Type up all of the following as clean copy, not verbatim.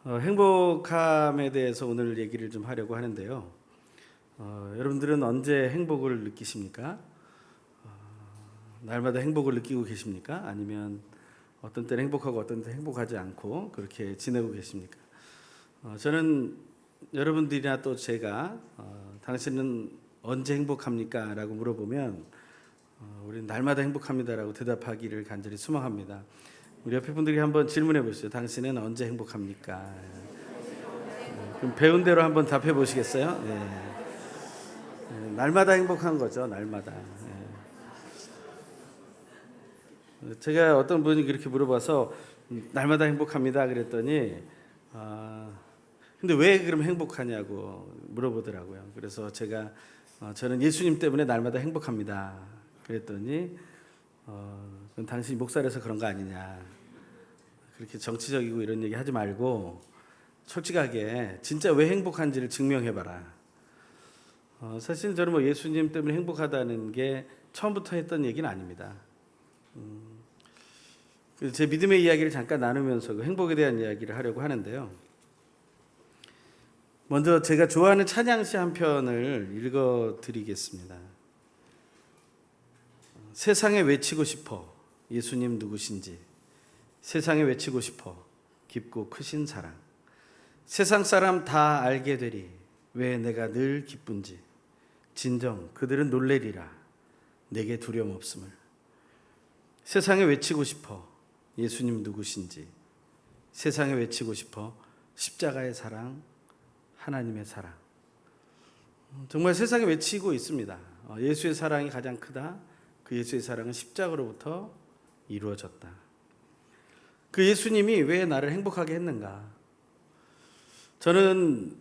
행복함에 대해서 오늘 얘기를 좀 하려고 하는데요. 여러분들은 언제 행복을 느끼십니까? 날마다 행복을 느끼고 계십니까? 아니면 어떤 때는 행복하고 어떤 때는 행복하지 않고 그렇게 지내고 계십니까? 저는 여러분들이나 또 제가 당신은 언제 행복합니까? 라고 물어보면 우리는 날마다 행복합니다라고 대답하기를 간절히 소망합니다. 우리 옆에 분들이 한번 질문해 보시죠. 당신은 언제 행복합니까? 그럼 배운 대로 한번 답해 보시겠어요? 날마다 행복한 거죠. 날마다. 제가 어떤 분이 그렇게 물어봐서 날마다 행복합니다 그랬더니 근데 왜 그럼 행복하냐고 물어보더라고요. 그래서 제가 저는 예수님 때문에 날마다 행복합니다 그랬더니 그건 당신이 목사라서 그런 거 아니냐, 그렇게 정치적이고 이런 얘기 하지 말고 솔직하게 진짜 왜 행복한지를 증명해봐라. 사실 저는 뭐 예수님 때문에 행복하다는 게 처음부터 했던 얘기는 아닙니다. 제 믿음의 이야기를 잠깐 나누면서 그 행복에 대한 이야기를 하려고 하는데요. 먼저 제가 좋아하는 찬양시 한 편을 읽어드리겠습니다. 세상에 외치고 싶어 예수님 누구신지, 세상에 외치고 싶어 깊고 크신 사랑, 세상 사람 다 알게 되리 왜 내가 늘 기쁜지, 진정 그들은 놀래리라 내게 두려움 없음을. 세상에 외치고 싶어 예수님 누구신지, 세상에 외치고 싶어 십자가의 사랑, 하나님의 사랑. 정말 세상에 외치고 있습니다. 예수의 사랑이 가장 크다. 그 예수의 사랑은 십자가로부터 이루어졌다. 그 예수님이 왜 나를 행복하게 했는가? 저는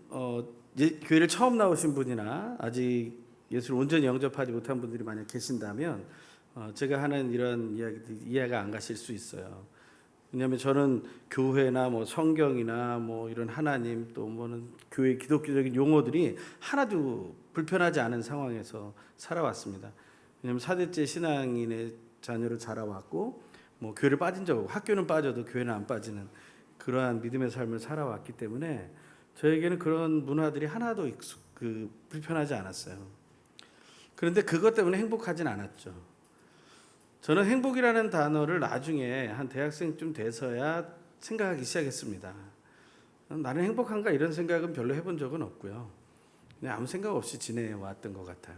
교회를 처음 나오신 분이나 아직 예수를 온전히 영접하지 못한 분들이 만약 계신다면 제가 하는 이런 이야기들 이해가 안 가실 수 있어요. 왜냐하면 저는 교회나 뭐 성경이나 뭐 이런 하나님 또 뭐는 교회 기독교적인 용어들이 하나도 불편하지 않은 상황에서 살아왔습니다. 왜냐하면 4대째 신앙인의 자녀로 자라왔고 뭐 교회를 빠진 적 없고 학교는 빠져도 교회는 안 빠지는 그러한 믿음의 삶을 살아왔기 때문에 저에게는 그런 문화들이 하나도 불편하지 않았어요. 그런데 그것 때문에 행복하진 않았죠. 저는 행복이라는 단어를 나중에 한 대학생쯤 돼서야 생각하기 시작했습니다. 나는 행복한가 이런 생각은 별로 해본 적은 없고요. 그냥 아무 생각 없이 지내왔던 것 같아요.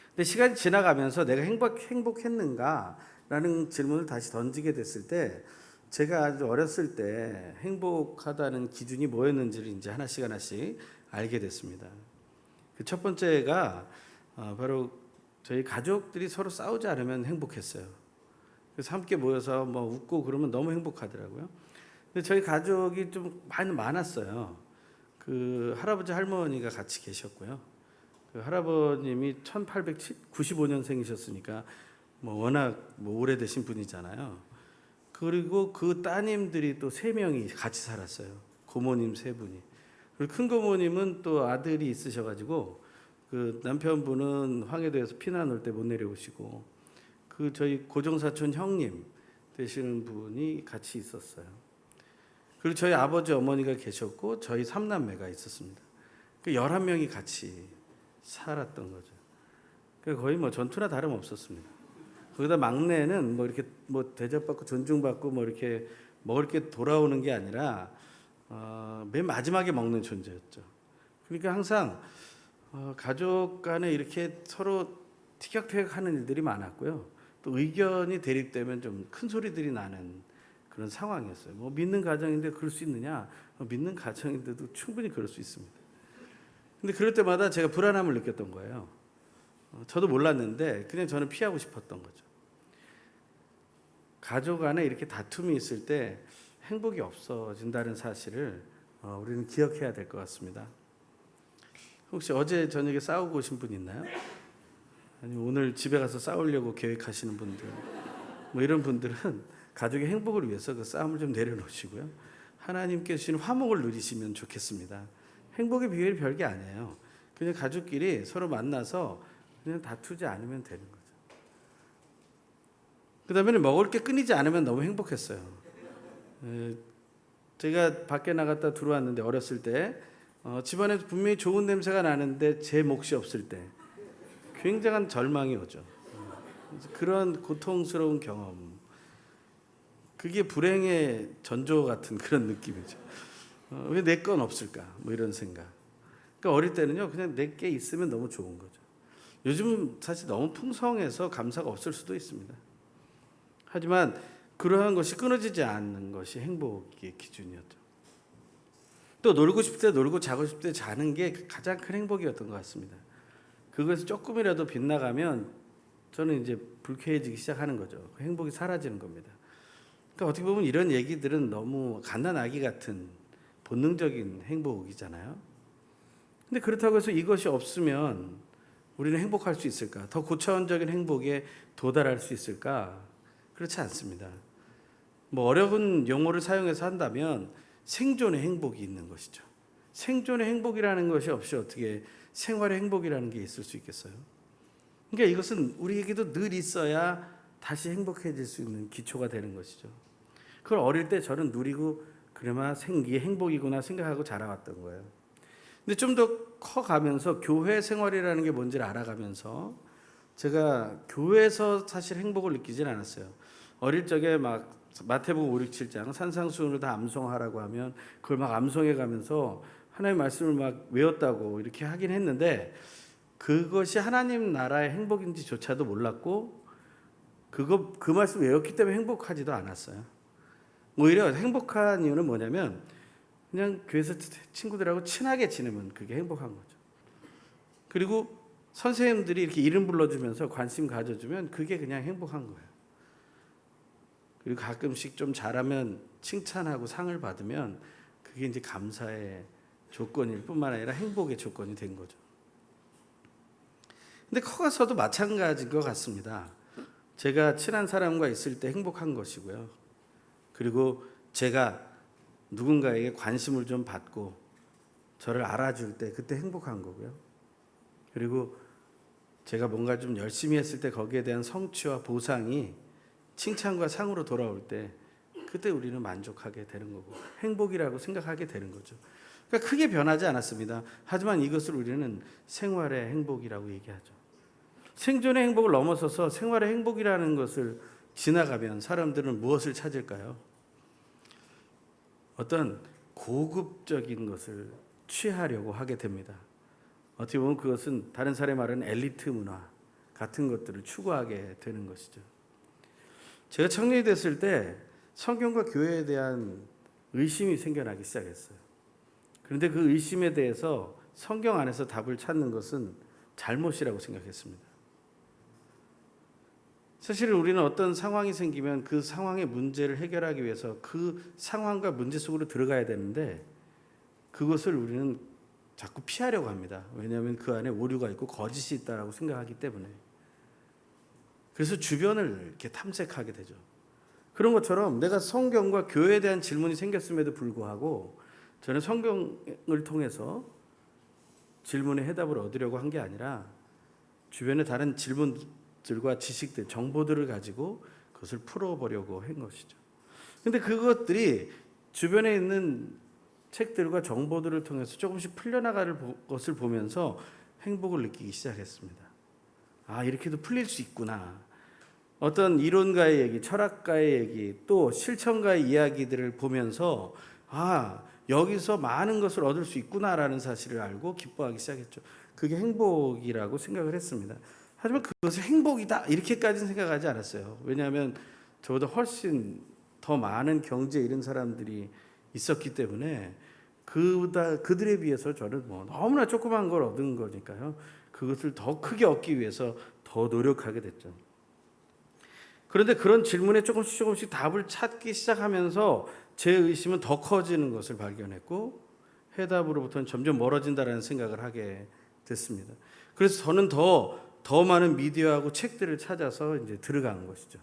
근데 시간이 지나가면서 내가 행복했는가라는 질문을 다시 던지게 됐을 때 제가 아주 어렸을 때 행복하다는 기준이 뭐였는지를 이제 하나씩 알게 됐습니다. 그 첫 번째가 바로 저희 가족들이 서로 싸우지 않으면 행복했어요. 그래서 함께 모여서 뭐 웃고 그러면 너무 행복하더라고요. 근데 저희 가족이 좀 많았어요. 그 할아버지 할머니가 같이 계셨고요. 그 할아버님이 1895년생이셨으니까 뭐 워낙 뭐 오래되신 분이잖아요. 그리고 그 따님들이 또 3명이 같이 살았어요. 고모님 3분이. 그리고 큰 고모님은 또 아들이 있으셔가지고 그 남편분은 황해도에서 피난 올 때 못 내려오시고 그 저희 고종사촌 형님 되시는 분이 같이 있었어요. 그리고 저희 아버지 어머니가 계셨고 저희 3남매가 있었습니다. 그 11명이 같이 살았던 거죠. 거의 뭐 전투나 다름 없었습니다. 거기다 막내는 뭐 이렇게 뭐 대접받고 존중받고 뭐 이렇게 먹을 게 돌아오는 게 아니라 맨 마지막에 먹는 존재였죠. 그러니까 항상 가족 간에 이렇게 서로 티격태격하는 일들이 많았고요. 또 의견이 대립되면 좀 큰 소리들이 나는 그런 상황이었어요. 뭐 믿는 가정인데 그럴 수 있느냐? 믿는 가정인데도 충분히 그럴 수 있습니다. 근데 그럴 때마다 제가 불안함을 느꼈던 거예요. 저도 몰랐는데 그냥 저는 피하고 싶었던 거죠. 가족 안에 이렇게 다툼이 있을 때 행복이 없어진다는 사실을 우리는 기억해야 될 것 같습니다. 혹시 어제 저녁에 싸우고 오신 분 있나요? 아니면 오늘 집에 가서 싸우려고 계획하시는 분들, 뭐 이런 분들은 가족의 행복을 위해서 그 싸움을 좀 내려놓으시고요. 하나님께 주신 화목을 누리시면 좋겠습니다. 행복의 비결이 별게 아니에요. 그냥 가족끼리 서로 만나서 그냥 다투지 않으면 되는 거죠. 그 다음에는 먹을 게 끊이지 않으면 너무 행복했어요. 제가 밖에 나갔다 들어왔는데 어렸을 때 집안에서 분명히 좋은 냄새가 나는데 제 몫이 없을 때 굉장한 절망이 오죠. 그런 고통스러운 경험, 그게 불행의 전조 같은 그런 느낌이죠. 왜 내 건 없을까? 뭐 이런 생각. 그러니까 어릴 때는요, 그냥 내 게 있으면 너무 좋은 거죠. 요즘은 사실 너무 풍성해서 감사가 없을 수도 있습니다. 하지만 그러한 것이 끊어지지 않는 것이 행복의 기준이었죠. 또 놀고 싶을 때 놀고 자고 싶을 때 자는 게 가장 큰 행복이었던 것 같습니다. 그것이 조금이라도 빗나가면 저는 이제 불쾌해지기 시작하는 거죠. 그 행복이 사라지는 겁니다. 그러니까 어떻게 보면 이런 얘기들은 너무 갓난아기 같은 본능적인 행복이잖아요. 근데 그렇다고 해서 이것이 없으면 우리는 행복할 수 있을까? 더 고차원적인 행복에 도달할 수 있을까? 그렇지 않습니다. 뭐 어려운 용어를 사용해서 한다면 생존의 행복이 있는 것이죠. 생존의 행복이라는 것이 없이 어떻게 생활의 행복이라는 게 있을 수 있겠어요? 그러니까 이것은 우리에게도 늘 있어야 다시 행복해질 수 있는 기초가 되는 것이죠. 그걸 어릴 때 저는 누리고 그나마 이게 행복이구나 생각하고 자라왔던 거예요. 근데 좀 더 커가면서 교회 생활이라는 게 뭔지를 알아가면서 제가 교회에서 사실 행복을 느끼진 않았어요. 어릴 적에 막 마태복음 5, 6, 7장 산상수훈을 다 암송하라고 하면 그걸 막 암송해 가면서 하나님의 말씀을 막 외웠다고 이렇게 하긴 했는데 그것이 하나님 나라의 행복인지조차도 몰랐고 그 말씀 외웠기 때문에 행복하지도 않았어요. 오히려 행복한 이유는 뭐냐면 그냥 교회에서 친구들하고 친하게 지내면 그게 행복한 거죠. 그리고 선생님들이 이렇게 이름 불러주면서 관심 가져주면 그게 그냥 행복한 거예요. 그리고 가끔씩 좀 잘하면 칭찬하고 상을 받으면 그게 이제 감사의 조건일 뿐만 아니라 행복의 조건이 된 거죠. 근데 커가서도 마찬가지인 것 같습니다. 제가 친한 사람과 있을 때 행복한 것이고요. 그리고 제가 누군가에게 관심을 좀 받고 저를 알아줄 때 그때 행복한 거고요. 그리고 제가 뭔가 좀 열심히 했을 때 거기에 대한 성취와 보상이 칭찬과 상으로 돌아올 때 그때 우리는 만족하게 되는 거고 행복이라고 생각하게 되는 거죠. 그러니까 크게 변하지 않았습니다. 하지만 이것을 우리는 생활의 행복이라고 얘기하죠. 생존의 행복을 넘어서서 생활의 행복이라는 것을 지나가면 사람들은 무엇을 찾을까요? 어떤 고급적인 것을 취하려고 하게 됩니다. 어떻게 보면 그것은 다른 사람이 말하는 엘리트 문화 같은 것들을 추구하게 되는 것이죠. 제가 청년이 됐을 때 성경과 교회에 대한 의심이 생겨나기 시작했어요. 그런데 그 의심에 대해서 성경 안에서 답을 찾는 것은 잘못이라고 생각했습니다. 사실 우리는 어떤 상황이 생기면 그 상황의 문제를 해결하기 위해서 그 상황과 문제 속으로 들어가야 되는데 그것을 우리는 자꾸 피하려고 합니다. 왜냐하면 그 안에 오류가 있고 거짓이 있다라고 생각하기 때문에. 그래서 주변을 이렇게 탐색하게 되죠. 그런 것처럼 내가 성경과 교회에 대한 질문이 생겼음에도 불구하고 저는 성경을 통해서 질문의 해답을 얻으려고 한 게 아니라 주변의 다른 질문들과 지식들, 정보들을 가지고 그것을 풀어보려고 한 것이죠. 그런데 그것들이 주변에 있는 책들과 정보들을 통해서 조금씩 풀려나가는 것을 보면서 행복을 느끼기 시작했습니다. 아, 이렇게도 풀릴 수 있구나. 어떤 이론가의 얘기, 철학가의 얘기, 또 실천가의 이야기들을 보면서 아, 여기서 많은 것을 얻을 수 있구나라는 사실을 알고 기뻐하기 시작했죠. 그게 행복이라고 생각을 했습니다. 하지만 그것을 행복이다 이렇게까지는 생각하지 않았어요. 왜냐하면 저보다 훨씬 더 많은 경지에 이른 사람들이 있었기 때문에 그들에 비해서 저는 뭐 너무나 조그만 걸 얻은 거니까요. 그것을 더 크게 얻기 위해서 더 노력하게 됐죠. 그런데 그런 질문에 조금씩 답을 찾기 시작하면서 제 의심은 더 커지는 것을 발견했고 해답으로부터는 점점 멀어진다라는 생각을 하게 됐습니다. 그래서 저는 더 많은 미디어하고 책들을 찾아서 이제 들어간 것이죠.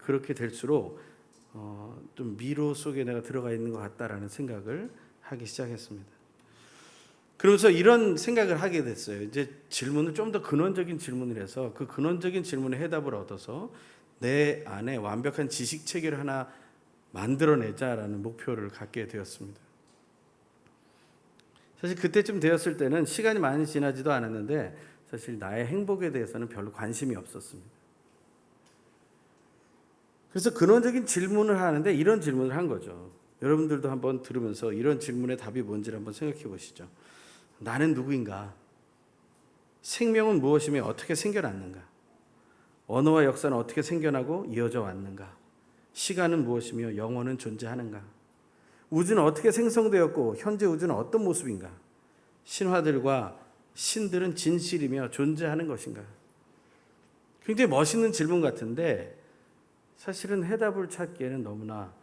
그렇게 될수록 좀 미로 속에 내가 들어가 있는 것 같다라는 생각을 하기 시작했습니다. 그러면서 이런 생각을 하게 됐어요. 이제 질문을 좀 더 근원적인 질문을 해서 그 근원적인 질문의 해답을 얻어서 내 안에 완벽한 지식 체계를 하나 만들어내자라는 목표를 갖게 되었습니다. 사실 그때쯤 되었을 때는 시간이 많이 지나지도 않았는데 사실 나의 행복에 대해서는 별로 관심이 없었습니다. 그래서 근원적인 질문을 하는데 이런 질문을 한 거죠. 여러분들도 한번 들으면서 이런 질문의 답이 뭔지를 한번 생각해 보시죠. 나는 누구인가? 생명은 무엇이며 어떻게 생겨났는가? 언어와 역사는 어떻게 생겨나고 이어져 왔는가? 시간은 무엇이며 영혼은 존재하는가? 우주는 어떻게 생성되었고 현재 우주는 어떤 모습인가? 신화들과 신들은 진실이며 존재하는 것인가? 굉장히 멋있는 질문 같은데 사실은 해답을 찾기에는 너무나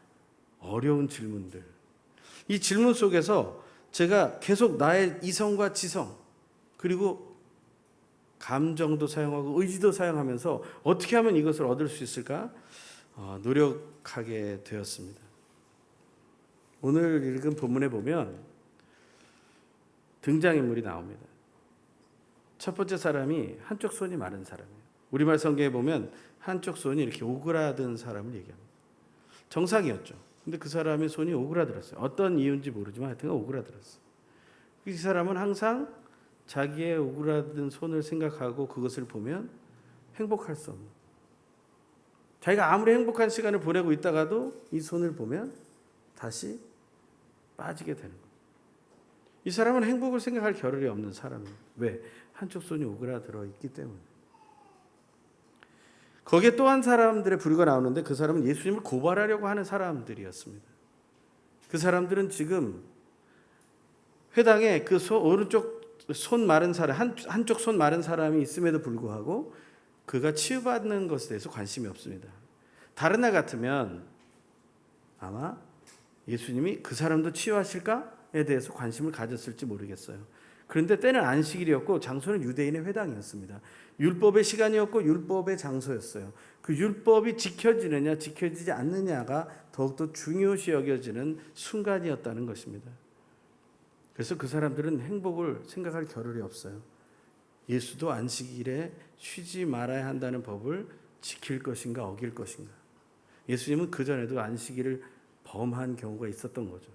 어려운 질문들. 이 질문 속에서 제가 계속 나의 이성과 지성 그리고 감정도 사용하고 의지도 사용하면서 어떻게 하면 이것을 얻을 수 있을까 노력하게 되었습니다. 오늘 읽은 본문에 보면 등장인물이 나옵니다. 첫 번째 사람이 한쪽 손이 마른 사람이에요. 우리말 성경에 보면 한쪽 손이 이렇게 오그라든 사람을 얘기합니다. 정상이었죠. 근데 그 사람의 손이 오그라들었어요. 어떤 이유인지 모르지만 하여튼 오그라들었어요. 이 사람은 항상 자기의 오그라든 손을 생각하고 그것을 보면 행복할 수 없는, 자기가 아무리 행복한 시간을 보내고 있다가도 이 손을 보면 다시 빠지게 되는 거예요. 이 사람은 행복을 생각할 겨를이 없는 사람이에요. 왜? 한쪽 손이 오그라들어 있기 때문에. 거기에 또 한 사람들의 부류가 나오는데 그 사람은 예수님을 고발하려고 하는 사람들이었습니다. 그 사람들은 지금 회당에 그 오른쪽 손 마른 사람, 한쪽 손 마른 사람이 있음에도 불구하고 그가 치유받는 것에 대해서 관심이 없습니다. 다른 날 같으면 아마 예수님이 그 사람도 치유하실까에 대해서 관심을 가졌을지 모르겠어요. 그런데 때는 안식일이었고 장소는 유대인의 회당이었습니다. 율법의 시간이었고 율법의 장소였어요. 그 율법이 지켜지느냐 지켜지지 않느냐가 더욱더 중요시 여겨지는 순간이었다는 것입니다. 그래서 그 사람들은 행복을 생각할 겨를이 없어요. 예수도 안식일에 쉬지 말아야 한다는 법을 지킬 것인가 어길 것인가. 예수님은 그전에도 안식일을 범한 경우가 있었던 거죠.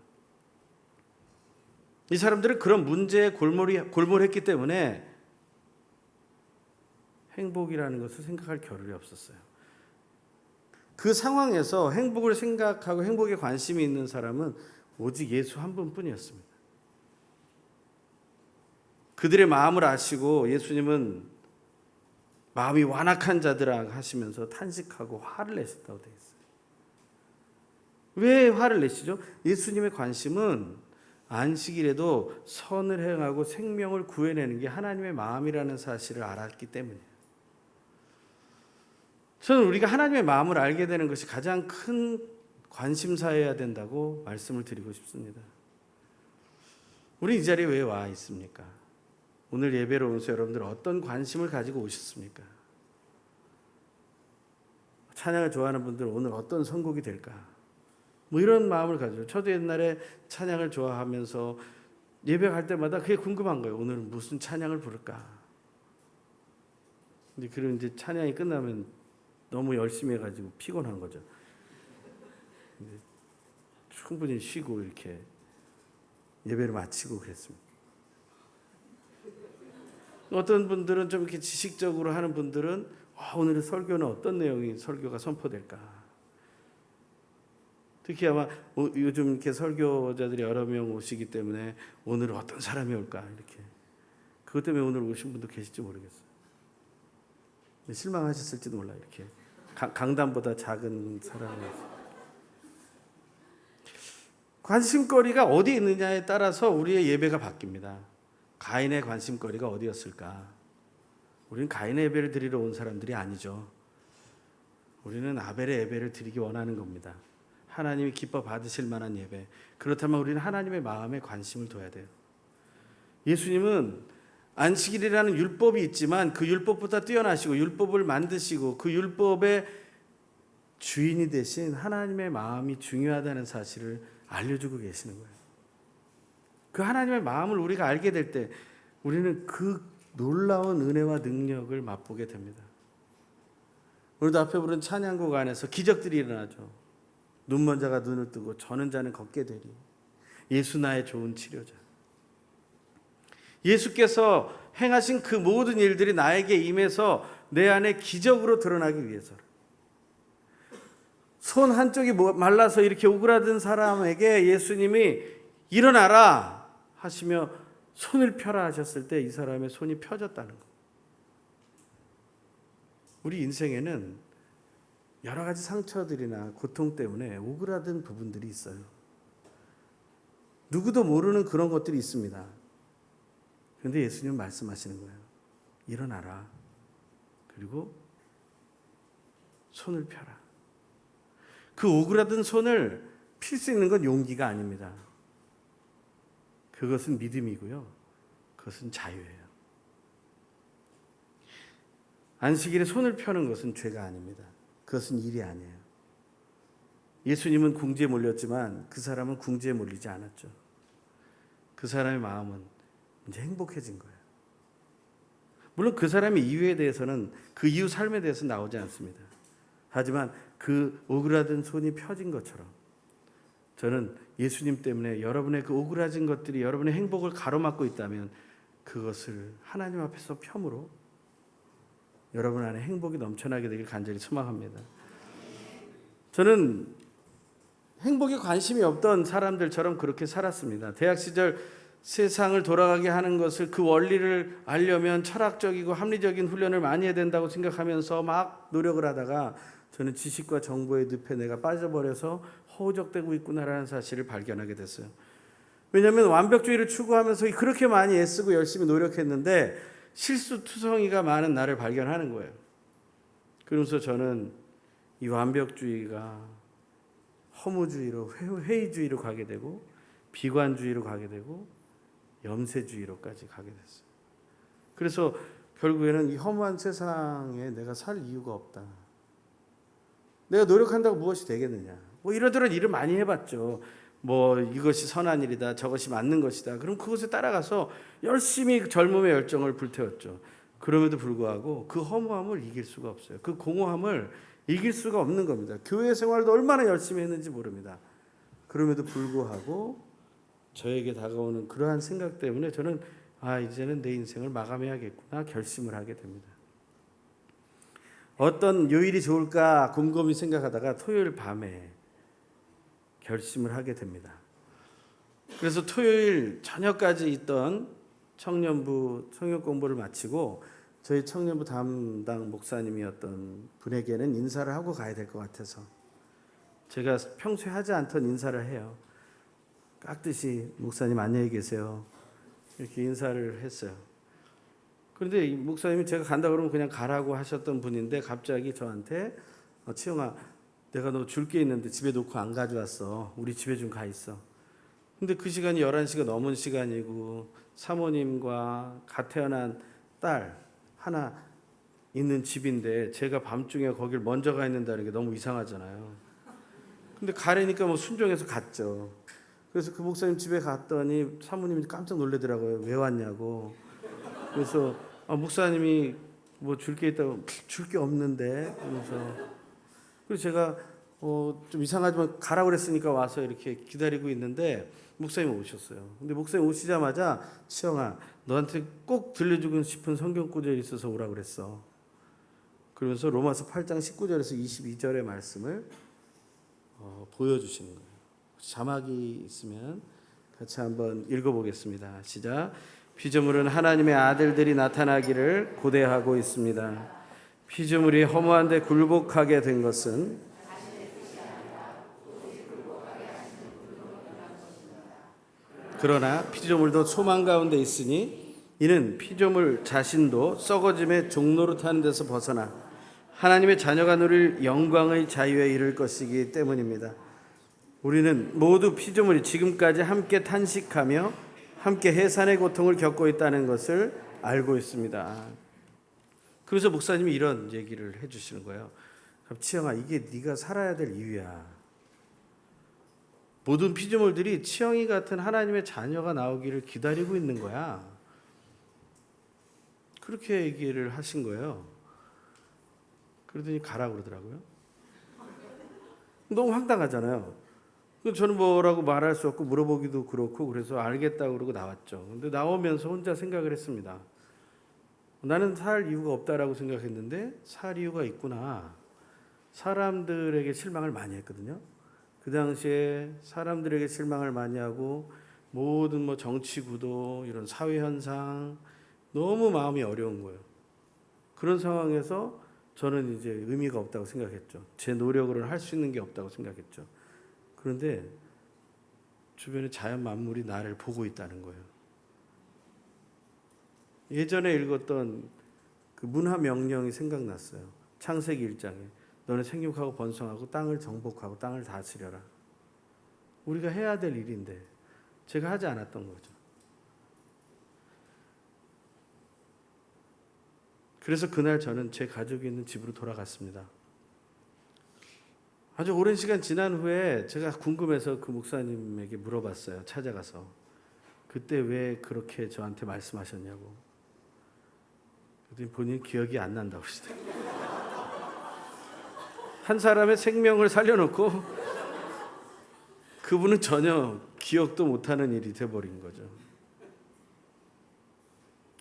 이 사람들은 그런 문제에 골몰했기 때문에 행복이라는 것을 생각할 겨를이 없었어요. 그 상황에서 행복을 생각하고 행복에 관심이 있는 사람은 오직 예수 한 분뿐이었습니다. 그들의 마음을 아시고 예수님은 마음이 완악한 자들아 하시면서 탄식하고 화를 내셨다고 되어 있어요. 왜 화를 내시죠? 예수님의 관심은 안식일에도 선을 행하고 생명을 구해내는 게 하나님의 마음이라는 사실을 알았기 때문이에요. 저는 우리가 하나님의 마음을 알게 되는 것이 가장 큰 관심사여야 된다고 말씀을 드리고 싶습니다. 우리 이 자리에 왜 와 있습니까? 오늘 예배로 오면서 여러분들 어떤 관심을 가지고 오셨습니까? 찬양을 좋아하는 분들 오늘 어떤 선곡이 될까? 뭐 이런 마음을 가지고, 저도 옛날에 찬양을 좋아하면서 예배 갈 때마다 그게 궁금한 거예요. 오늘은 무슨 찬양을 부를까? 근데 그런 이제 찬양이 끝나면 너무 열심히 해가지고 피곤한 거죠. 근데 충분히 쉬고 이렇게 예배를 마치고 그랬습니다. 어떤 분들은 좀 이렇게 지식적으로 하는 분들은 오늘의 설교는 어떤 내용이 설교가 선포될까? 특히 아마 요즘 이렇게 설교자들이 여러 명 오시기 때문에 오늘은 어떤 사람이 올까 이렇게, 그것 때문에 오늘 오신 분도 계실지 모르겠어요. 실망하셨을지도 몰라요. 이렇게 강단보다 작은 사람이. 관심거리가 어디 있느냐에 따라서 우리의 예배가 바뀝니다. 가인의 관심거리가 어디였을까? 우리는 가인의 예배를 드리러 온 사람들이 아니죠. 우리는 아벨의 예배를 드리기 원하는 겁니다. 하나님이 기뻐 받으실 만한 예배. 그렇다면 우리는 하나님의 마음에 관심을 둬야 돼요. 예수님은 안식일이라는 율법이 있지만 그 율법보다 뛰어나시고 율법을 만드시고 그 율법의 주인이 되신 하나님의 마음이 중요하다는 사실을 알려주고 계시는 거예요. 그 하나님의 마음을 우리가 알게 될 때 우리는 그 놀라운 은혜와 능력을 맛보게 됩니다. 오늘도 앞에 부른 찬양곡 안에서 기적들이 일어나죠. 눈먼 자가 눈을 뜨고 저는 자는 걷게 되리. 예수 나의 좋은 치료자. 예수께서 행하신 그 모든 일들이 나에게 임해서 내 안에 기적으로 드러나기 위해서. 손 한쪽이 말라서 이렇게 오그라든 사람에게 예수님이 일어나라 하시며 손을 펴라 하셨을 때 이 사람의 손이 펴졌다는 것. 우리 인생에는 여러 가지 상처들이나 고통 때문에 오그라든 부분들이 있어요. 누구도 모르는 그런 것들이 있습니다. 그런데 예수님은 말씀하시는 거예요. 일어나라. 그리고 손을 펴라. 그 오그라든 손을 필 수 있는 건 용기가 아닙니다. 그것은 믿음이고요. 그것은 자유예요. 안식일에 손을 펴는 것은 죄가 아닙니다. 그것은 일이 아니에요. 예수님은 궁지에 몰렸지만 그 사람은 궁지에 몰리지 않았죠. 그 사람의 마음은 이제 행복해진 거예요. 물론 그 사람의 이유에 대해서는 그 이후 삶에 대해서 나오지 않습니다. 하지만 그 오그라든 손이 펴진 것처럼 저는 예수님 때문에 여러분의 그 오그라진 것들이 여러분의 행복을 가로막고 있다면 그것을 하나님 앞에서 펴므로 여러분 안에 행복이 넘쳐나게 되길 간절히 소망합니다. 저는 행복에 관심이 없던 사람들처럼 그렇게 살았습니다. 대학 시절 세상을 돌아가게 하는 것을 그 원리를 알려면 철학적이고 합리적인 훈련을 많이 해야 된다고 생각하면서 막 노력을 하다가 저는 지식과 정보의 늪에 내가 빠져버려서 허우적대고 있구나라는 사실을 발견하게 됐어요. 왜냐하면 완벽주의를 추구하면서 그렇게 많이 애쓰고 열심히 노력했는데 실수투성이가 많은 나를 발견하는 거예요. 그러면서 저는 이 완벽주의가 허무주의로 회의주의로 가게 되고 비관주의로 가게 되고 염세주의로까지 가게 됐어요. 그래서 결국에는 이 허무한 세상에 내가 살 이유가 없다. 내가 노력한다고 무엇이 되겠느냐. 뭐 이러저런 일을 많이 해봤죠. 뭐 이것이 선한 일이다, 저것이 맞는 것이다. 그럼 그것에 따라가서 열심히 젊음의 열정을 불태웠죠. 그럼에도 불구하고 그 허무함을 이길 수가 없어요. 그 공허함을 이길 수가 없는 겁니다. 교회 생활도 얼마나 열심히 했는지 모릅니다. 그럼에도 불구하고 저에게 다가오는 그러한 생각 때문에 저는 이제는 내 인생을 마감해야겠구나 결심을 하게 됩니다. 어떤 요일이 좋을까 곰곰이 생각하다가 토요일 밤에 결심을 하게 됩니다. 그래서 토요일 저녁까지 있던 청년부 청년 공부를 마치고 저희 청년부 담당 목사님이었던 분에게는 인사를 하고 가야 될 것 같아서 제가 평소에 하지 않던 인사를 해요. 깍듯이 목사님 안녕히 계세요. 이렇게 인사를 했어요. 그런데 이 목사님이 제가 간다 그러면 그냥 가라고 하셨던 분인데 갑자기 저한테 치영아 내가 너 줄 게 있는데 집에 놓고 안 가져왔어. 우리 집에 좀 가 있어. 근데 그 시간이 11시가 넘은 시간이고 사모님과 갓 태어난 딸 하나 있는 집인데 제가 밤중에 거길 먼저 가 있는다는 게 너무 이상하잖아요. 근데 가려니까 뭐 순종해서 갔죠. 그래서 그 목사님 집에 갔더니 사모님이 깜짝 놀라더라고요. 왜 왔냐고. 그래서 목사님이 뭐 줄 게 있다고 줄 게 없는데 그래서 그래서 제가 좀 이상하지만 가라고 그랬으니까 와서 이렇게 기다리고 있는데 목사님 오셨어요. 근데 목사님 오시자마자 치영아 너한테 꼭 들려주고 싶은 성경 구절이 있어서 오라고 그랬어. 그러면서 로마서 8장 19절에서 22절의 말씀을 보여주시는 거예요. 자막이 있으면 같이 한번 읽어보겠습니다. 시작. 피조물은 하나님의 아들들이 나타나기를 고대하고 있습니다. 피조물이 허무한데 굴복하게 된 것은 그러나 피조물도 소망 가운데 있으니 이는 피조물 자신도 썩어짐의 종로로 타는 데서 벗어나 하나님의 자녀가 누릴 영광의 자유에 이를 것이기 때문입니다. 우리는 모두 피조물이 지금까지 함께 탄식하며 함께 해산의 고통을 겪고 있다는 것을 알고 있습니다. 그래서 목사님이 이런 얘기를 해주시는 거예요. 치영아 이게 네가 살아야 될 이유야. 모든 피조물들이 치영이 같은 하나님의 자녀가 나오기를 기다리고 있는 거야. 그렇게 얘기를 하신 거예요. 그러더니 가라고 그러더라고요. 너무 황당하잖아요. 저는 뭐라고 말할 수 없고 물어보기도 그렇고 그래서 알겠다고 그러고 나왔죠. 근데 나오면서 혼자 생각을 했습니다. 나는 살 이유가 없다라고 생각했는데 살 이유가 있구나. 사람들에게 실망을 많이 했거든요. 그 당시에 사람들에게 실망을 많이 하고 모든 뭐 정치 구도 이런 사회 현상 너무 마음이 어려운 거예요. 그런 상황에서 저는 이제 의미가 없다고 생각했죠. 제 노력으로는 할 수 있는 게 없다고 생각했죠. 그런데 주변에 자연 만물이 나를 보고 있다는 거예요. 예전에 읽었던 그 문화 명령이 생각났어요. 창세기 1장에 너는 생육하고 번성하고 땅을 정복하고 땅을 다스려라. 우리가 해야 될 일인데 제가 하지 않았던 거죠. 그래서 그날 저는 제 가족이 있는 집으로 돌아갔습니다. 아주 오랜 시간 지난 후에 제가 궁금해서 그 목사님에게 물어봤어요. 찾아가서. 그때 왜 그렇게 저한테 말씀하셨냐고. 그랬더니 본인 기억이 안 난다고 그러시더라고요. 한 사람의 생명을 살려놓고 그분은 전혀 기억도 못하는 일이 돼버린 거죠.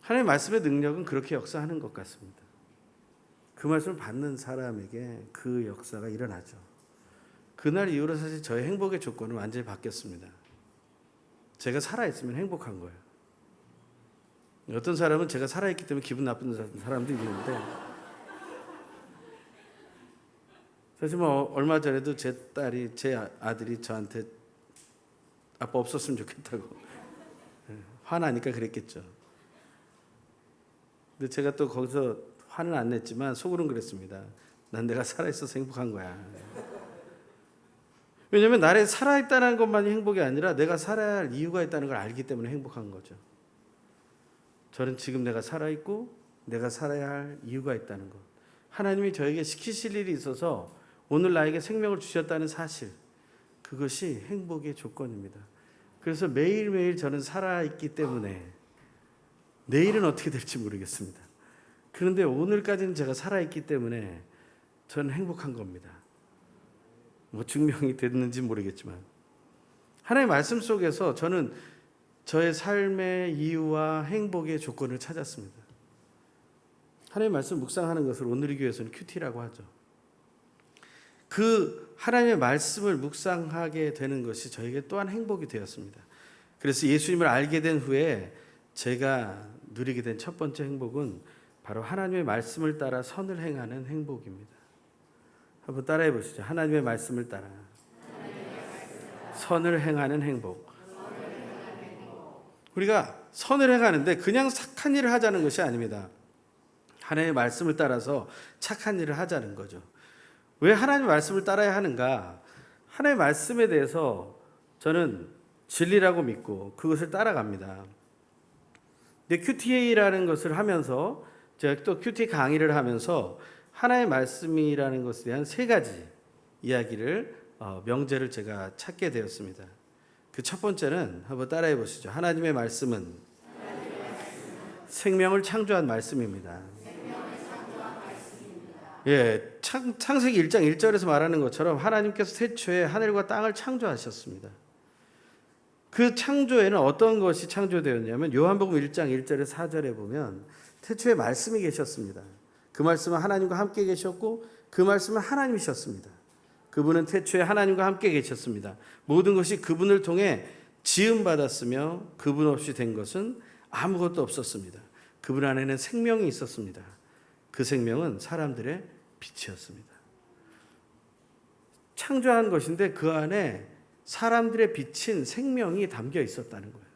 하나님의 말씀의 능력은 그렇게 역사하는 것 같습니다. 그 말씀을 받는 사람에게 그 역사가 일어나죠. 그날 이후로 사실 저의 행복의 조건은 완전히 바뀌었습니다. 제가 살아있으면 행복한 거예요. 어떤 사람은 제가 살아있기 때문에 기분 나쁜 사람도 있는데 사실 뭐 얼마 전에도 제 아들이 저한테 아빠 없었으면 좋겠다고 화나니까 그랬겠죠. 근데 제가 또 거기서 화는 안 냈지만 속으로는 그랬습니다. 난 내가 살아있어서 행복한 거야. 왜냐하면 나를 살아있다는 것만이 행복이 아니라 내가 살아야 할 이유가 있다는 걸 알기 때문에 행복한 거죠. 저는 지금 내가 살아있고 내가 살아야 할 이유가 있다는 것. 하나님이 저에게 시키실 일이 있어서 오늘 나에게 생명을 주셨다는 사실. 그것이 행복의 조건입니다. 그래서 매일매일 저는 살아있기 때문에 내일은 어떻게 될지 모르겠습니다. 그런데 오늘까지는 제가 살아있기 때문에 저는 행복한 겁니다. 뭐 증명이 됐는지 모르겠지만 하나님의 말씀 속에서 저는 저의 삶의 이유와 행복의 조건을 찾았습니다. 하나님의 말씀 묵상하는 것을 오늘의 교회에서는 큐티라고 하죠. 그 하나님의 말씀을 묵상하게 되는 것이 저에게 또한 행복이 되었습니다. 그래서 예수님을 알게 된 후에 제가 누리게 된 첫 번째 행복은 바로 하나님의 말씀을 따라 선을 행하는 행복입니다. 한번 따라해 보시죠. 하나님의 말씀을 따라 선을 행하는 행복. 우리가 선을 행하는데 그냥 착한 일을 하자는 것이 아닙니다. 하나님의 말씀을 따라서 착한 일을 하자는 거죠. 왜 하나님의 말씀을 따라야 하는가? 하나님의 말씀에 대해서 저는 진리라고 믿고 그것을 따라갑니다. 근데 QTA라는 것을 하면서 제가 또 QT 강의를 하면서 하나님의 말씀이라는 것에 대한 세 가지 이야기를 명제를 제가 찾게 되었습니다. 그 첫 번째는 한번 따라해 보시죠. 하나님의 말씀은 생명을 창조한 말씀입니다. 예, 창세기 1장 1절에서 말하는 것처럼 하나님께서 태초에 하늘과 땅을 창조하셨습니다. 그 창조에는 어떤 것이 창조되었냐면 요한복음 1장 1절에 4절에 보면 태초에 말씀이 계셨습니다. 그 말씀은 하나님과 함께 계셨고 그 말씀은 하나님이셨습니다. 그분은 태초에 하나님과 함께 계셨습니다. 모든 것이 그분을 통해 지음받았으며 그분 없이 된 것은 아무것도 없었습니다. 그분 안에는 생명이 있었습니다. 그 생명은 사람들의 빛이었습니다. 창조한 것인데 그 안에 사람들의 빛인 생명이 담겨 있었다는 거예요.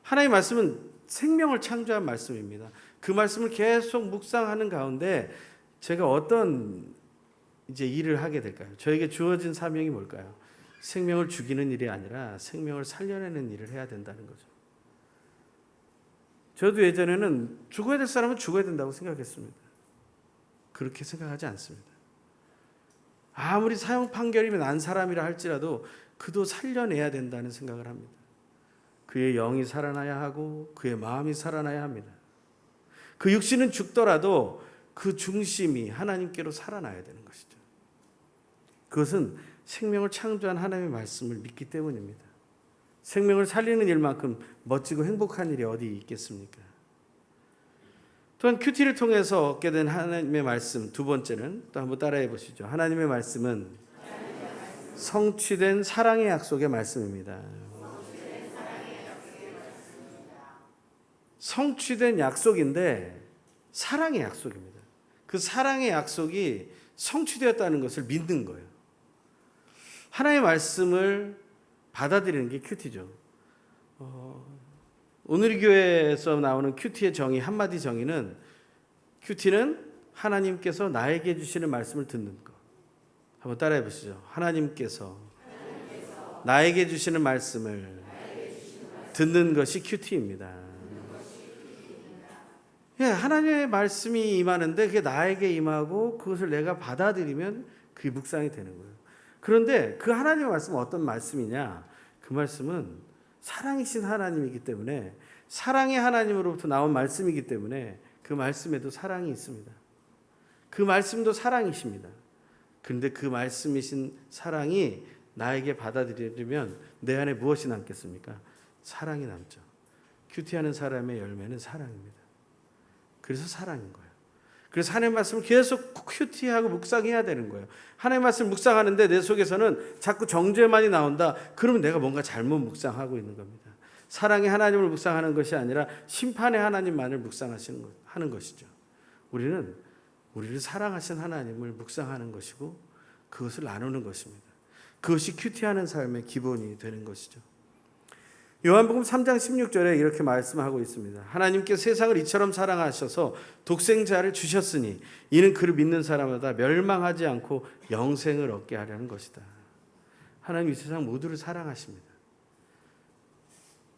하나님의 말씀은 생명을 창조한 말씀입니다. 그 말씀을 계속 묵상하는 가운데 제가 어떤 이제 일을 하게 될까요? 저에게 주어진 사명이 뭘까요? 생명을 죽이는 일이 아니라 생명을 살려내는 일을 해야 된다는 거죠. 저도 예전에는 죽어야 될 사람은 죽어야 된다고 생각했습니다. 그렇게 생각하지 않습니다. 아무리 사형 판결이면 난 사람이라 할지라도 그도 살려내야 된다는 생각을 합니다. 그의 영이 살아나야 하고 그의 마음이 살아나야 합니다. 그 육신은 죽더라도 그 중심이 하나님께로 살아나야 되는 것이죠. 그것은 생명을 창조한 하나님의 말씀을 믿기 때문입니다. 생명을 살리는 일만큼 멋지고 행복한 일이 어디 있겠습니까? 또한 큐티를 통해서 얻게 된 하나님의 말씀, 두 번째는 또 한번 따라해 보시죠. 하나님의 말씀은 성취된 사랑의 약속의 말씀입니다. 성취된 약속인데 사랑의 약속입니다. 그 사랑의 약속이 성취되었다는 것을 믿는 거예요. 하나님의 말씀을 받아들이는 게 큐티죠. 오늘 교회에서 나오는 큐티의 정의, 한마디 정의는, 큐티는 하나님께서 나에게 주시는 말씀을 듣는 것. 한번 따라해 보시죠. 하나님께서 나에게 주시는 말씀을 듣는 것이 큐티입니다. 예, 하나님의 말씀이 임하는데 그게 나에게 임하고 그것을 내가 받아들이면 그게 묵상이 되는 거예요. 그런데 그 하나님의 말씀은 어떤 말씀이냐? 그 말씀은 사랑이신 하나님이기 때문에, 사랑의 하나님으로부터 나온 말씀이기 때문에 그 말씀에도 사랑이 있습니다. 그 말씀도 사랑이십니다. 그런데 그 말씀이신 사랑이 나에게 받아들여지면 내 안에 무엇이 남겠습니까? 사랑이 남죠. 큐티하는 사람의 열매는 사랑입니다. 그래서 사랑인 거예요. 그래서 하나님의 말씀을 계속 큐티하고 묵상해야 되는 거예요. 하나님의 말씀을 묵상하는데 내 속에서는 자꾸 정죄만이 나온다. 그러면 내가 뭔가 잘못 묵상하고 있는 겁니다. 사랑의 하나님을 묵상하는 것이 아니라 심판의 하나님만을 하는 것이죠. 우리는 우리를 사랑하신 하나님을 묵상하는 것이고 그것을 나누는 것입니다. 그것이 큐티하는 삶의 기본이 되는 것이죠. 요한복음 3장 16절에 이렇게 말씀하고 있습니다. 하나님께 세상을 이처럼 사랑하셔서 독생자를 주셨으니 이는 그를 믿는 사람마다 멸망하지 않고 영생을 얻게 하려는 것이다. 하나님 이 세상 모두를 사랑하십니다.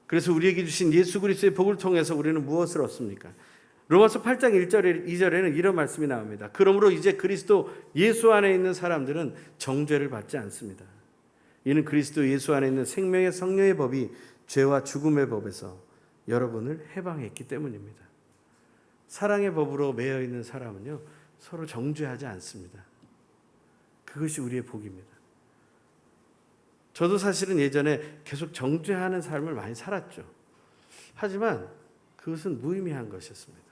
그래서 우리에게 주신 예수 그리스도의 복을 통해서 우리는 무엇을 얻습니까? 로마서 8장 1절에 2절에는 이런 말씀이 나옵니다. 그러므로 이제 그리스도 예수 안에 있는 사람들은 정죄를 받지 않습니다. 이는 그리스도 예수 안에 있는 생명의 성령의 법이 죄와 죽음의 법에서 여러분을 해방했기 때문입니다. 사랑의 법으로 매여 있는 사람은요, 서로 정죄하지 않습니다. 그것이 우리의 복입니다. 저도 사실은 예전에 계속 정죄하는 삶을 많이 살았죠. 하지만 그것은 무의미한 것이었습니다.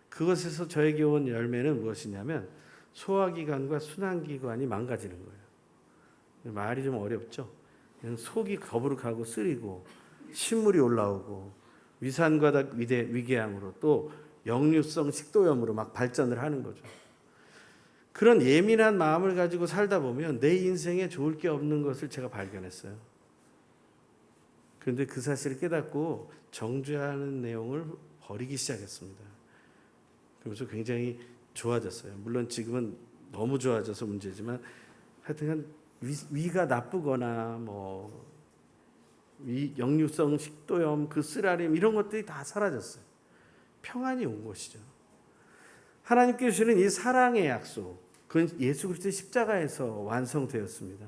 그것에서 저에게 온 열매는 무엇이냐면 소화기관과 순환기관이 망가지는 거예요. 말이 좀 어렵죠. 속이 거부룩하고 쓰리고 신물이 올라오고 위산과다 위궤양으로 또 역류성 식도염으로 막 발전을 하는 거죠. 그런 예민한 마음을 가지고 살다 보면 내 인생에 좋을 게 없는 것을 제가 발견했어요. 그런데 그 사실을 깨닫고 정죄하는 내용을 버리기 시작했습니다. 그러면서 굉장히 좋아졌어요. 물론 지금은 너무 좋아져서 문제지만 하여튼 위가 나쁘거나 역류성 식도염, 그 쓰라림 이런 것들이 다 사라졌어요. 평안이 온 것이죠. 하나님께 주시는 이 사랑의 약속, 그건 예수 그리스도의 십자가에서 완성되었습니다.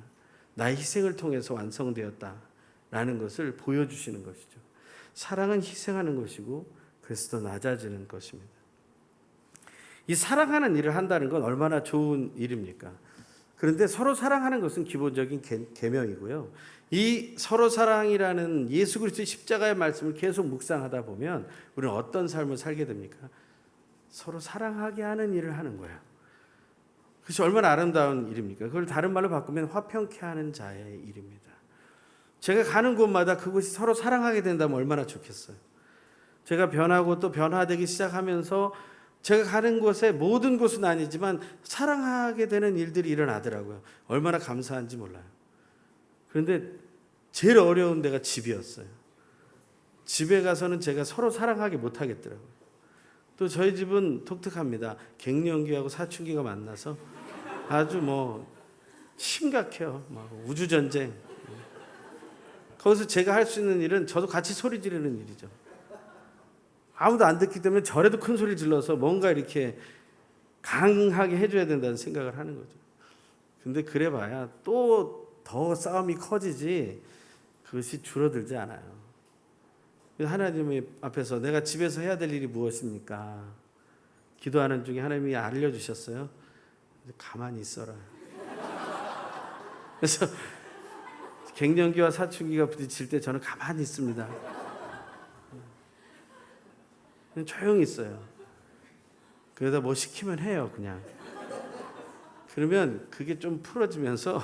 나의 희생을 통해서 완성되었다라는 것을 보여주시는 것이죠. 사랑은 희생하는 것이고 그래서 더 낮아지는 것입니다. 이 사랑하는 일을 한다는 건 얼마나 좋은 일입니까? 그런데 서로 사랑하는 것은 기본적인 계명이고요. 이 서로 사랑이라는 예수 그리스도의 십자가의 말씀을 계속 묵상하다 보면 우리는 어떤 삶을 살게 됩니까? 서로 사랑하게 하는 일을 하는 거예요. 그것이 얼마나 아름다운 일입니까? 그걸 다른 말로 바꾸면 화평케 하는 자의 일입니다. 제가 가는 곳마다 그곳이 서로 사랑하게 된다면 얼마나 좋겠어요. 제가 변하고 또 변화되기 시작하면서 제가 가는 곳에 모든 곳은 아니지만 사랑하게 되는 일들이 일어나더라고요. 얼마나 감사한지 몰라요. 그런데 제일 어려운 데가 집이었어요. 집에 가서는 제가 서로 사랑하게 못하겠더라고요. 또 저희 집은 독특합니다. 갱년기하고 사춘기가 만나서 아주 심각해요. 우주전쟁. 거기서 제가 할 수 있는 일은 저도 같이 소리 지르는 일이죠. 아무도 안 듣기 때문에 저래도 큰 소리 질러서 뭔가 이렇게 강하게 해줘야 된다는 생각을 하는 거죠. 근데 그래봐야 또 더 싸움이 커지지 그것이 줄어들지 않아요. 하나님 앞에서 내가 집에서 해야 될 일이 무엇입니까? 기도하는 중에 하나님이 알려주셨어요. 가만히 있어라. 그래서 갱년기와 사춘기가 부딪힐 때 저는 가만히 있습니다. 그냥 조용히 있어요. 그러다 뭐 시키면 해요, 그냥. 그러면 그게 좀 풀어지면서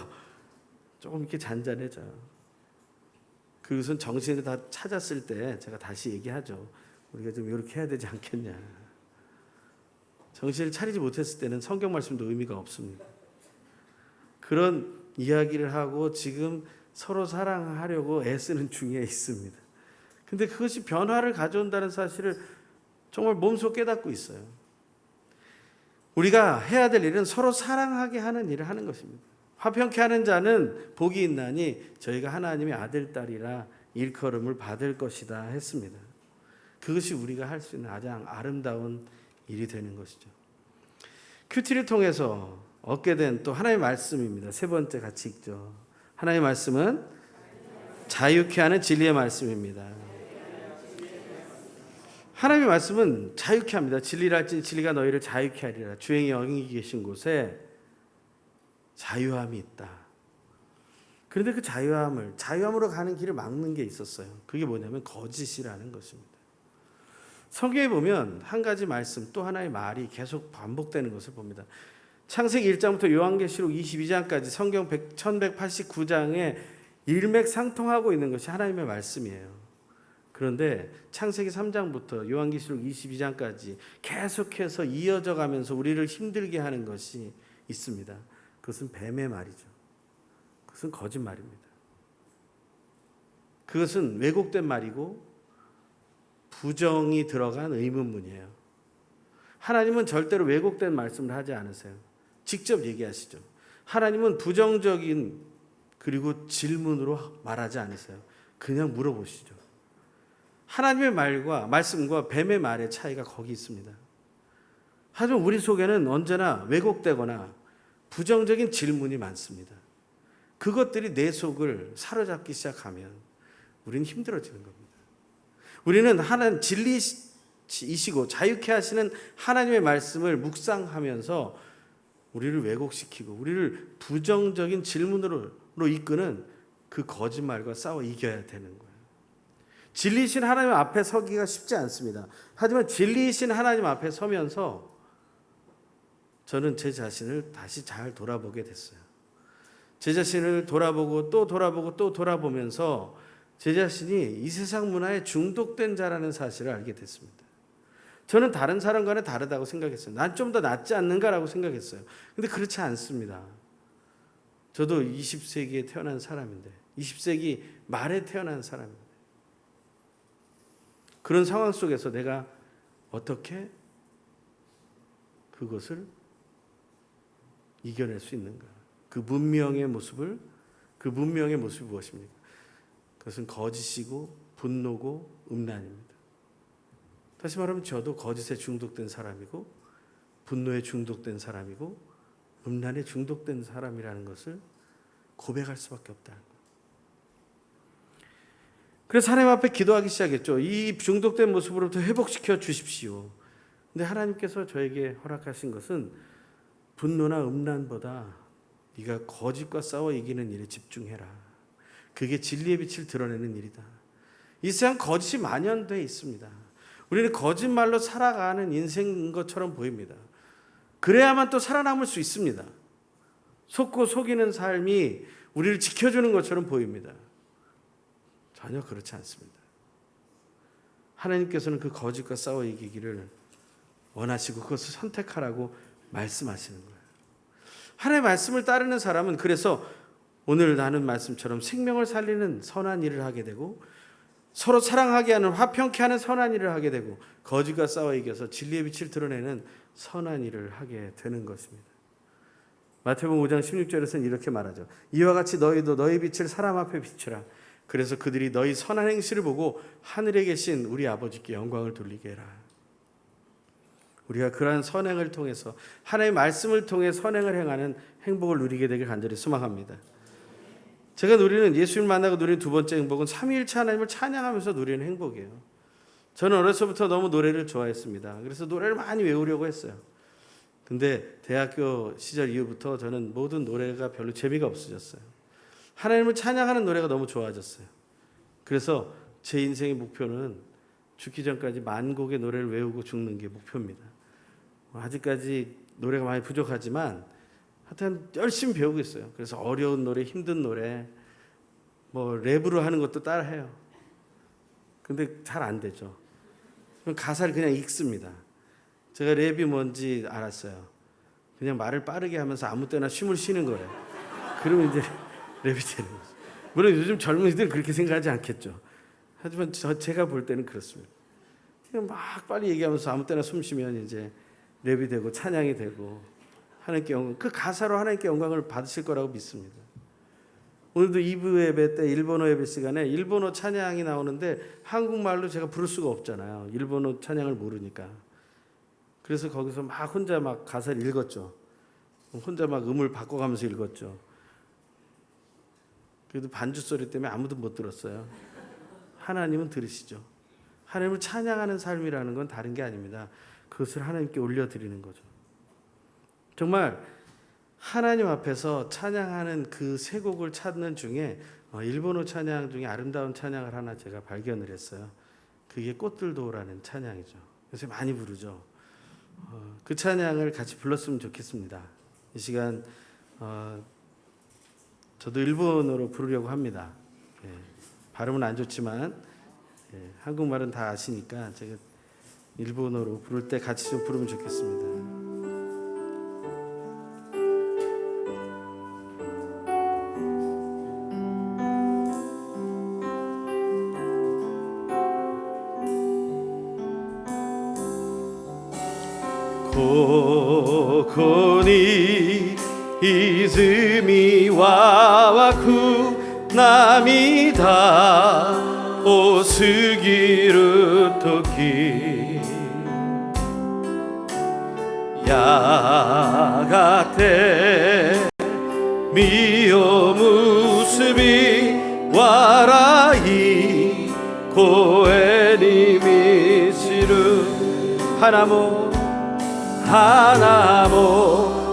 조금 이렇게 잔잔해져요. 그것은 정신을 다 찾았을 때 제가 다시 얘기하죠. 우리가 좀 이렇게 해야 되지 않겠냐. 정신을 차리지 못했을 때는 성경 말씀도 의미가 없습니다. 그런 이야기를 하고 지금 서로 사랑하려고 애쓰는 중에 있습니다. 근데 그것이 변화를 가져온다는 사실을 정말 몸소 깨닫고 있어요. 우리가 해야 될 일은 서로 사랑하게 하는 일을 하는 것입니다. 화평케 하는 자는 복이 있나니 저희가 하나님의 아들, 딸이라 일컬음을 받을 것이다 했습니다. 그것이 우리가 할 수 있는 가장 아름다운 일이 되는 것이죠. 큐티를 통해서 얻게 된 또 하나님의 말씀입니다. 세 번째 같이 읽죠. 하나님의 말씀은 자유케 하는 진리의 말씀입니다. 하나님의 말씀은 자유케 합니다. 진리라 할지니 진리가 너희를 자유케 하리라. 주행이 영이 계신 곳에 자유함이 있다. 그런데 그 자유함으로 가는 길을 막는 게 있었어요. 그게 뭐냐면 거짓이라는 것입니다. 성경에 보면 한 가지 말씀 또 하나의 말이 계속 반복되는 것을 봅니다. 창세기 1장부터 요한계시록 22장까지 성경 1189장에 일맥상통하고 있는 것이 하나님의 말씀이에요. 그런데 창세기 3장부터 요한계시록 22장까지 계속해서 이어져 가면서 우리를 힘들게 하는 것이 있습니다. 그것은 뱀의 말이죠. 그것은 거짓말입니다. 그것은 왜곡된 말이고 부정이 들어간 의문문이에요. 하나님은 절대로 왜곡된 말씀을 하지 않으세요. 직접 얘기하시죠. 하나님은 부정적인 그리고 질문으로 말하지 않으세요. 그냥 물어보시죠. 하나님의 말씀과 뱀의 말의 차이가 거기 있습니다. 하지만 우리 속에는 언제나 왜곡되거나 부정적인 질문이 많습니다. 그것들이 내 속을 사로잡기 시작하면 우리는 힘들어지는 겁니다. 우리는 하나님 진리이시고 자유케 하시는 하나님의 말씀을 묵상하면서 우리를 왜곡시키고 우리를 부정적인 질문으로 이끄는 그 거짓말과 싸워 이겨야 되는 거예요. 진리이신 하나님 앞에 서기가 쉽지 않습니다. 하지만 진리이신 하나님 앞에 서면서 저는 제 자신을 다시 잘 돌아보게 됐어요. 제 자신을 돌아보고 또 돌아보고 또 돌아보면서 제 자신이 이 세상 문화에 중독된 자라는 사실을 알게 됐습니다. 저는 다른 사람과는 다르다고 생각했어요. 난 좀 더 낫지 않는가라고 생각했어요. 근데 그렇지 않습니다. 저도 20세기에 태어난 사람인데 20세기 말에 태어난 사람입니다. 그런 상황 속에서 내가 어떻게 그것을 이겨낼 수 있는가? 그 문명의 모습이 무엇입니까? 그것은 거짓이고 분노고 음란입니다. 다시 말하면 저도 거짓에 중독된 사람이고 분노에 중독된 사람이고 음란에 중독된 사람이라는 것을 고백할 수밖에 없다. 그래서 하나님 앞에 기도하기 시작했죠. 이 중독된 모습으로부터 회복시켜 주십시오. 근데 하나님께서 저에게 허락하신 것은 분노나 음란보다 네가 거짓과 싸워 이기는 일에 집중해라. 그게 진리의 빛을 드러내는 일이다. 이 세상 거짓이 만연되어 있습니다. 우리는 거짓말로 살아가는 인생인 것처럼 보입니다. 그래야만 또 살아남을 수 있습니다. 속고 속이는 삶이 우리를 지켜주는 것처럼 보입니다. 전혀 그렇지 않습니다. 하나님께서는 그 거짓과 싸워 이기기를 원하시고 그것을 선택하라고 말씀하시는 거예요. 하나님의 말씀을 따르는 사람은 그래서 오늘 나눈 말씀처럼 생명을 살리는 선한 일을 하게 되고 서로 사랑하게 하는 화평케 하는 선한 일을 하게 되고 거짓과 싸워 이겨서 진리의 빛을 드러내는 선한 일을 하게 되는 것입니다. 마태복음 5장 16절에서는 이렇게 말하죠. 이와 같이 너희도 너희 빛을 사람 앞에 비추라. 그래서 그들이 너희 선한 행실을 보고 하늘에 계신 우리 아버지께 영광을 돌리게 해라. 우리가 그러한 선행을 통해서 하나님의 말씀을 통해 선행을 행하는 행복을 누리게 되길 간절히 소망합니다. 제가 누리는 예수님을 만나고 누리는 두 번째 행복은 삼위일체 하나님을 찬양하면서 누리는 행복이에요. 저는 어려서부터 너무 노래를 좋아했습니다. 그래서 노래를 많이 외우려고 했어요. 근데 대학교 시절 이후부터 저는 모든 노래가 별로 재미가 없어졌어요. 하나님을 찬양하는 노래가 너무 좋아졌어요. 그래서 제 인생의 목표는 죽기 전까지 10,000곡의 노래를 외우고 죽는 게 목표입니다. 아직까지 노래가 많이 부족하지만 하여튼 열심히 배우고 있어요. 그래서 어려운 노래, 힘든 노래, 뭐 랩으로 하는 것도 따라해요. 근데 잘 안 되죠. 그럼 가사를 그냥 읽습니다. 제가 랩이 뭔지 알았어요. 그냥 말을 빠르게 하면서 아무 때나 쉼을 쉬는 거래요. 그러면 이제 랩이 되는 거죠. 물론 요즘 젊은이들은 그렇게 생각하지 않겠죠. 하지만 제가 볼 때는 그렇습니다. 그냥 막 빨리 얘기하면서 아무 때나 숨 쉬면 이제 랩이 되고 찬양이 되고 하나님께 영광, 그 가사로 하나님께 영광을 받으실 거라고 믿습니다. 오늘도 2부 예배 때 일본어 예배 시간에 일본어 찬양이 나오는데 한국말로 제가 부를 수가 없잖아요. 일본어 찬양을 모르니까. 그래서 거기서 막 혼자 막 가사를 읽었죠. 혼자 막 음을 바꿔가면서 읽었죠. 그래도 반주 소리 때문에 아무도 못 들었어요. 하나님은 들으시죠. 하나님을 찬양하는 삶이라는 건 다른 게 아닙니다. 그것을 하나님께 올려드리는 거죠. 정말 하나님 앞에서 찬양하는 그 세 곡을 찾는 중에 일본어 찬양 중에 아름다운 찬양을 하나 제가 발견을 했어요. 그게 꽃들도라는 찬양이죠. 요새 많이 부르죠. 그 찬양을 같이 불렀으면 좋겠습니다. 이 시간 저도 일본어로 부르려고 합니다. 예, 발음은 안 좋지만 한국말은 다 아시니까 제가 일본어로 부를 때 같이 좀 부르면 좋겠습니다. 고코니 이즈미 와와쿠 나미다 오스기루 토키 야가테 미오 무스비 와라이 고에니 미시루 하나모 하나모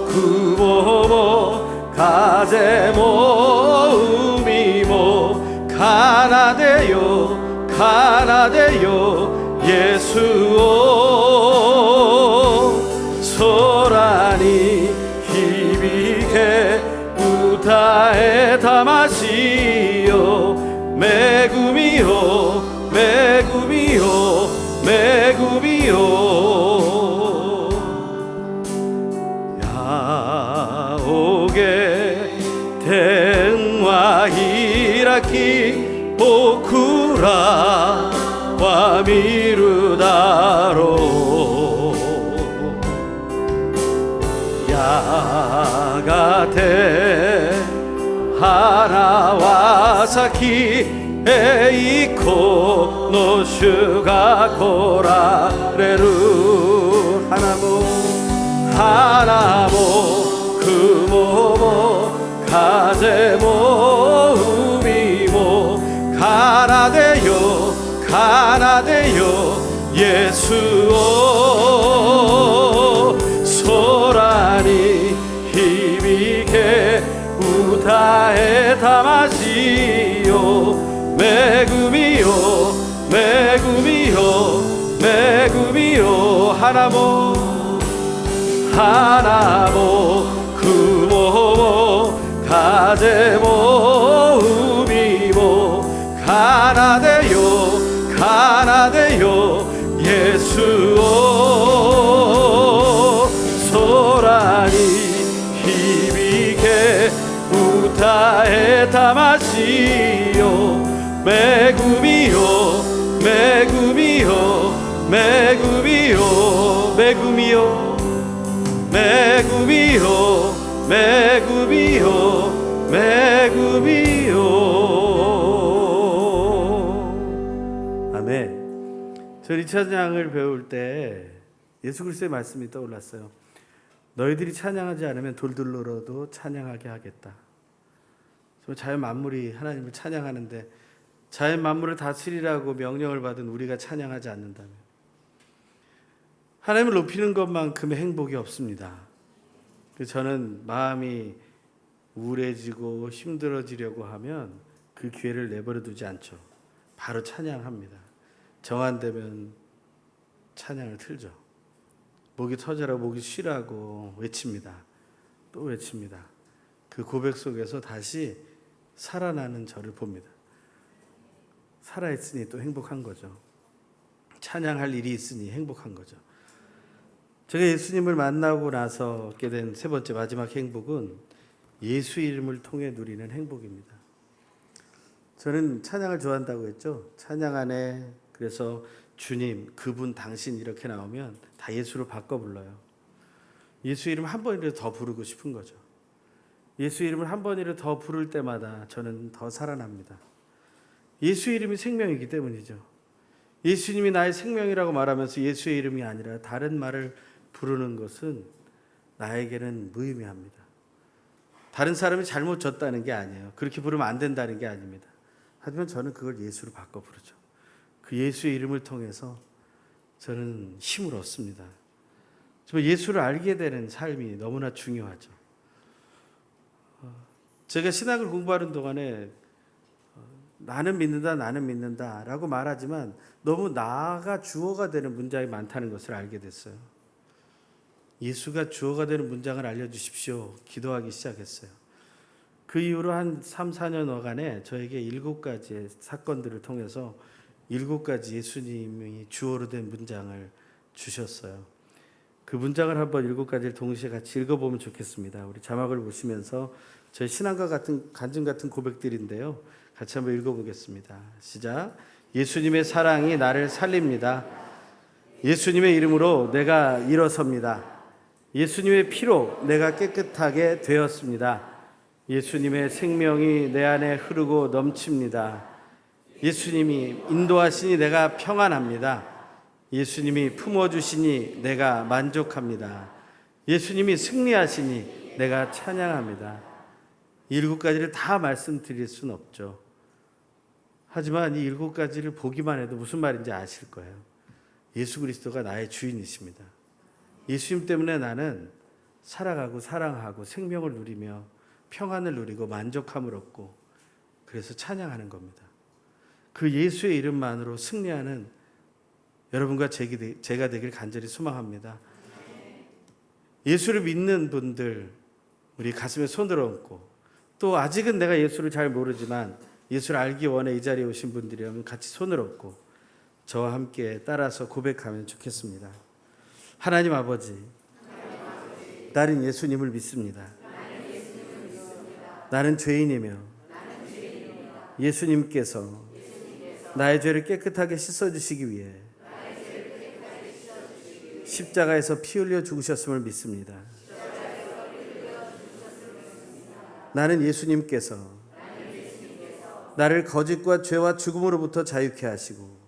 구모모 가제모 우미모 가나데요 가나데요 예수오 소라니 히비게 우타에 다마시요 메구미요 메구미요 메구미요 야오게 텐와 히라키 보쿠라 와미루다로 야가테 하나와사키 에이코 노슈가 고라레루 하나모 하나모 그모모 가제모 우미모 가나데요 가나데요 예수오 소라니 히비게 우타에 다마시요 메구미요 메구미요 메구미요 하나모 하나모 구모모 가제모 우미모 가나데요 가나데요 예수오 소라니 히비게 우타에 다마시요 메구미요 메구미요 메구미요 메구미요 메구미요 메구미요 메구미요 아멘. 저 이 찬양을 배울 때 예수 그리스도의 말씀이 떠올랐어요. 너희들이 찬양하지 않으면 돌들로라도 찬양하게 하겠다. 자연 만물이 하나님을 찬양하는데 자연 만물을 다스리라고 명령을 받은 우리가 찬양하지 않는다면 하나님을 높이는 것만큼의 행복이 없습니다. 저는 마음이 우울해지고 힘들어지려고 하면 그 기회를 내버려 두지 않죠. 바로 찬양합니다. 정한되면 찬양을 틀죠. 목이 터져라 목이 쉬라고 외칩니다. 또 외칩니다. 그 고백 속에서 다시 살아나는 저를 봅니다. 살아있으니 또 행복한 거죠. 찬양할 일이 있으니 행복한 거죠. 제가 예수님을 만나고 나서 얻게 된 세 번째 마지막 행복은 예수 이름을 통해 누리는 행복입니다. 저는 찬양을 좋아한다고 했죠. 찬양 안에 그래서 주님, 그분, 당신 이렇게 나오면 다 예수로 바꿔 불러요. 예수 이름 한 번이라도 더 부르고 싶은 거죠. 예수 이름을 한 번이라도 더 부를 때마다 저는 더 살아납니다. 예수 이름이 생명이기 때문이죠. 예수님이 나의 생명이라고 말하면서 예수의 이름이 아니라 다른 말을 부르는 것은 나에게는 무의미합니다. 다른 사람이 잘못 졌다는 게 아니에요. 그렇게 부르면 안 된다는 게 아닙니다. 하지만 저는 그걸 예수로 바꿔 부르죠. 그 예수의 이름을 통해서 저는 힘을 얻습니다. 정말 예수를 알게 되는 삶이 너무나 중요하죠. 제가 신학을 공부하는 동안에 나는 믿는다 라고 말하지만 너무 나가 주어가 되는 문장이 많다는 것을 알게 됐어요. 예수가 주어가 되는 문장을 알려주십시오. 기도하기 시작했어요. 그 이후로 한 3, 4년여간에 저에게 7가지의 사건들을 통해서 7가지 예수님이 주어로 된 문장을 주셨어요. 그 문장을 한번 7가지를 동시에 같이 읽어보면 좋겠습니다. 우리 자막을 보시면서 저희 신앙과 같은 간증 같은 고백들인데요. 같이 한번 읽어보겠습니다. 시작. 예수님의 사랑이 나를 살립니다. 예수님의 이름으로 내가 일어섭니다. 예수님의 피로 내가 깨끗하게 되었습니다. 예수님의 생명이 내 안에 흐르고 넘칩니다. 예수님이 인도하시니 내가 평안합니다. 예수님이 품어주시니 내가 만족합니다. 예수님이 승리하시니 내가 찬양합니다. 7가지를 다 말씀드릴 수는 없죠. 하지만 이 7가지를 보기만 해도 무슨 말인지 아실 거예요. 예수 그리스도가 나의 주인이십니다. 예수님 때문에 나는 살아가고 사랑하고 생명을 누리며 평안을 누리고 만족함을 얻고 그래서 찬양하는 겁니다. 그 예수의 이름만으로 승리하는 여러분과 제가 되길 간절히 소망합니다. 예수를 믿는 분들 우리 가슴에 손을 얹고 또 아직은 내가 예수를 잘 모르지만 예수를 알기 원해 이 자리에 오신 분들이라면 같이 손을 얹고 저와 함께 따라서 고백하면 좋겠습니다. 하나님 아버지, 나는 예수님을 믿습니다. 나는 죄인이며 예수님께서 나의 죄를 깨끗하게 씻어주시기 위해 십자가에서 피 흘려 죽으셨음을 믿습니다. 나는 예수님께서 나를 거짓과 죄와 죽음으로부터 자유케 하시고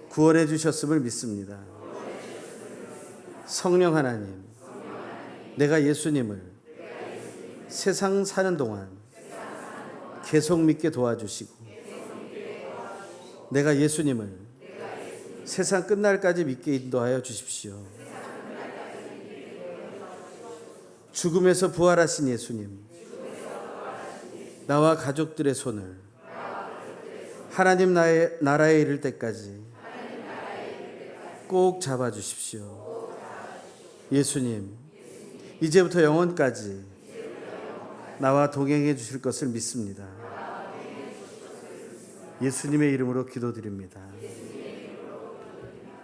구원해 주셨음을 믿습니다. 성령 하나님, 내가 예수님을 세상 사는 동안 계속 믿게 도와주시고 내가 예수님을 세상 끝날까지 믿게 인도하여 주십시오. 죽음에서 부활하신 예수님, 나와 가족들의 손을 하나님 나라에 이를 때까지 꼭 잡아주십시오. 예수님, 이제부터 영원까지 나와 동행해 주실 것을 믿습니다. 예수님의 이름으로 기도드립니다.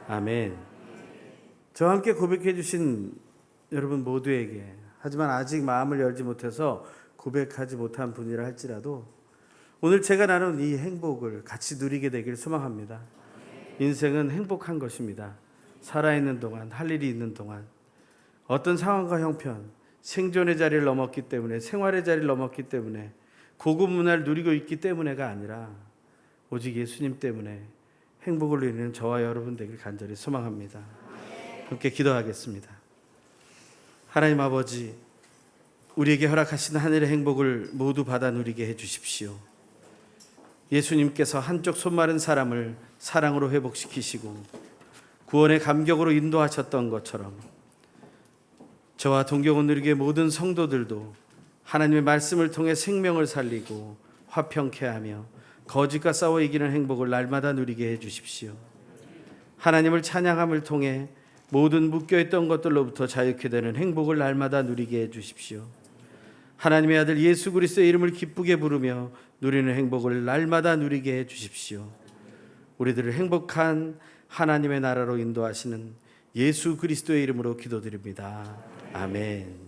아멘. 저와 함께 고백해 주신 여러분 모두에게, 하지만 아직 마음을 열지 못해서 고백하지 못한 분이라 할지라도 오늘 제가 나눈 이 행복을 같이 누리게 되길 소망합니다. 인생은 행복한 것입니다. 살아있는 동안, 할 일이 있는 동안, 어떤 상황과 형편, 생존의 자리를 넘었기 때문에, 생활의 자리를 넘었기 때문에, 고급 문화를 누리고 있기 때문에가 아니라 오직 예수님 때문에 행복을 누리는 저와 여러분 되길 간절히 소망합니다. 함께 기도하겠습니다. 하나님 아버지, 우리에게 허락하신 하늘의 행복을 모두 받아 누리게 해주십시오. 예수님께서 한쪽 손 마른 사람을 사랑으로 회복시키시고 구원의 감격으로 인도하셨던 것처럼 저와 동경원 누리교회 모든 성도들도 하나님의 말씀을 통해 생명을 살리고 화평케 하며 거짓과 싸워 이기는 행복을 날마다 누리게 해 주십시오. 하나님을 찬양함을 통해 모든 묶여있던 것들로부터 자유케 되는 행복을 날마다 누리게 해 주십시오. 하나님의 아들 예수 그리스도의 이름을 기쁘게 부르며 누리는 행복을 날마다 누리게 해 주십시오. 우리들을 행복한 하나님의 나라로 인도하시는 예수 그리스도의 이름으로 기도드립니다. 아멘.